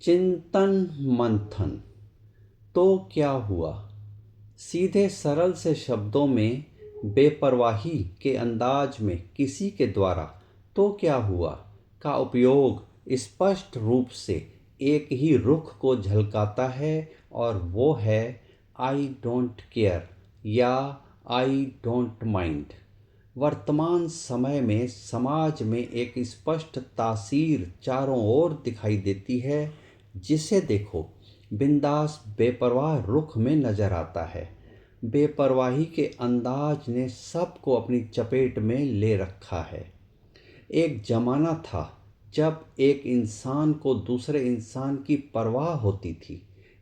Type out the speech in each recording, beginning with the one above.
चिंतन मंथन। तो क्या हुआ? सीधे सरल से शब्दों में बेपरवाही के अंदाज में किसी के द्वारा तो क्या हुआ का उपयोग स्पष्ट रूप से एक ही रुख को झलकाता है, और वो है आई डोंट केयर या आई डोंट माइंड। वर्तमान समय में समाज में एक स्पष्ट तासीर चारों ओर दिखाई देती है। जिसे देखो बिंदास बेपरवाह रुख में नजर आता है। बेपरवाही के अंदाज ने सबको अपनी चपेट में ले रखा है। एक जमाना था जब एक इंसान को दूसरे इंसान की परवाह होती थी,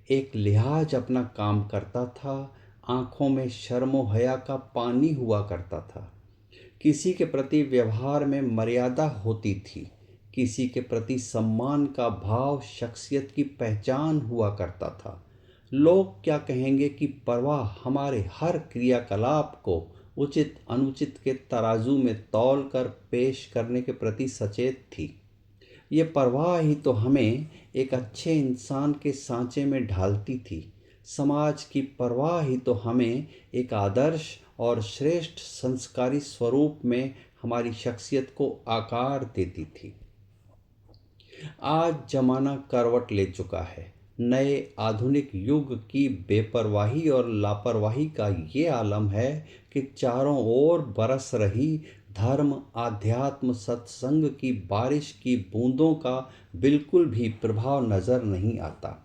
एक लिहाज अपना काम करता था, आंखों में शर्मो हया का पानी हुआ करता था, किसी के प्रति व्यवहार में मर्यादा होती थी, किसी के प्रति सम्मान का भाव शख्सियत की पहचान हुआ करता था। लोग क्या कहेंगे की परवाह हमारे हर क्रियाकलाप को उचित अनुचित के तराजू में तौल कर पेश करने के प्रति सचेत थी। ये परवाह ही तो हमें एक अच्छे इंसान के सांचे में ढालती थी। समाज की परवाह ही तो हमें एक आदर्श और श्रेष्ठ संस्कारी स्वरूप में हमारी शख्सियत को आकार देती थी। आज जमाना करवट ले चुका है। नए आधुनिक युग की बेपरवाही और लापरवाही का ये आलम है कि चारों ओर बरस रही धर्म आध्यात्म सत्संग की बारिश की बूंदों का बिल्कुल भी प्रभाव नजर नहीं आता।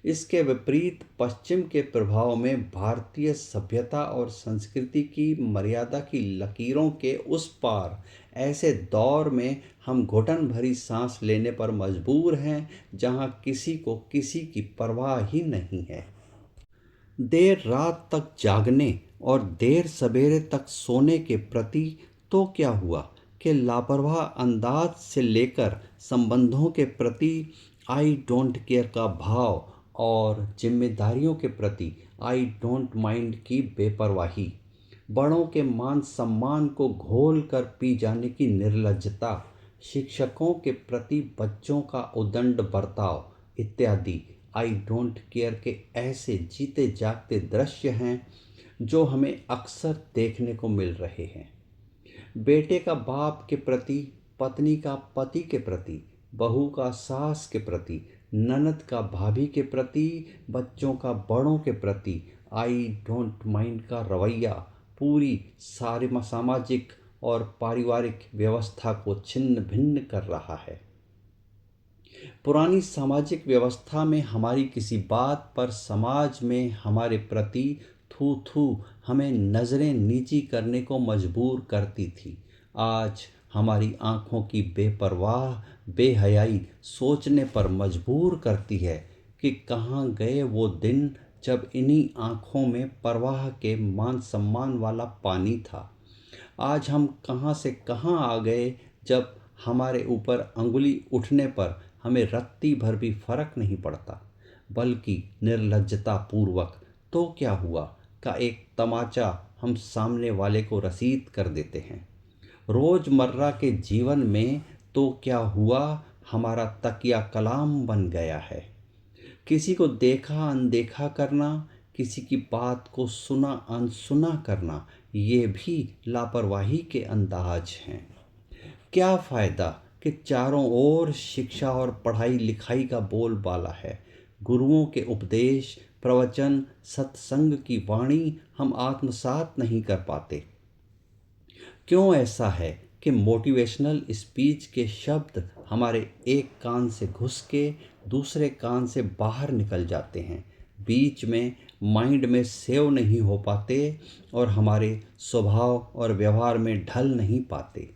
इसके विपरीत पश्चिम के प्रभाव में भारतीय सभ्यता और संस्कृति की मर्यादा की लकीरों के उस पार ऐसे दौर में हम घुटन भरी सांस लेने पर मजबूर हैं, जहां किसी को किसी की परवाह ही नहीं है। देर रात तक जागने और देर सवेरे तक सोने के प्रति तो क्या हुआ कि लापरवाह अंदाज से लेकर संबंधों के प्रति आई डोंट केयर का भाव और जिम्मेदारियों के प्रति आई डोंट माइंड की बेपरवाही, बड़ों के मान सम्मान को घोल कर पी जाने की निर्लज्जता, शिक्षकों के प्रति बच्चों का उदंड बर्ताव इत्यादि आई डोंट केयर के ऐसे जीते जागते दृश्य हैं जो हमें अक्सर देखने को मिल रहे हैं। बेटे का बाप के प्रति, पत्नी का पति के प्रति, बहू का सास के प्रति, ननद का भाभी के प्रति, बच्चों का बड़ों के प्रति आई डोंट माइंड का रवैया पूरी सारी सामाजिक और पारिवारिक व्यवस्था को छिन्न भिन्न कर रहा है। पुरानी सामाजिक व्यवस्था में हमारी किसी बात पर समाज में हमारे प्रति थू थू हमें नज़रें नीची करने को मजबूर करती थी। आज हमारी आँखों की बेपरवाह बेहयाई सोचने पर मजबूर करती है कि कहाँ गए वो दिन जब इन्हीं आँखों में परवाह के मान सम्मान वाला पानी था। आज हम कहाँ से कहाँ आ गए जब हमारे ऊपर अंगुली उठने पर हमें रत्ती भर भी फर्क नहीं पड़ता, बल्कि निर्लज्जता पूर्वक तो क्या हुआ का एक तमाचा हम सामने वाले को रसीद कर देते हैं। रोजमर्रा के जीवन में तो क्या हुआ हमारा तकिया कलाम बन गया है। किसी को देखा अनदेखा करना, किसी की बात को सुना अनसुना करना, ये भी लापरवाही के अंदाज हैं। क्या फ़ायदा कि चारों ओर शिक्षा और पढ़ाई लिखाई का बोलबाला है, गुरुओं के उपदेश प्रवचन सत्संग की वाणी हम आत्मसात नहीं कर पाते। क्यों ऐसा है कि मोटिवेशनल स्पीच के शब्द हमारे एक कान से घुस के दूसरे कान से बाहर निकल जाते हैं, बीच में माइंड में सेव नहीं हो पाते और हमारे स्वभाव और व्यवहार में ढल नहीं पाते।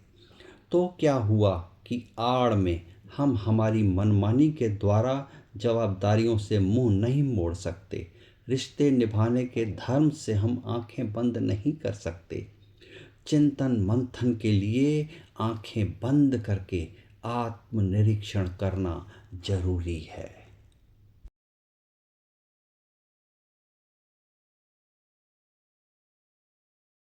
तो क्या हुआ कि आड़ में हम हमारी मनमानी के द्वारा जवाबदारियों से मुंह नहीं मोड़ सकते, रिश्ते निभाने के धर्म से हम आंखें बंद नहीं कर सकते। चिंतन मंथन के लिए आंखें बंद करके आत्मनिरीक्षण करना जरूरी है।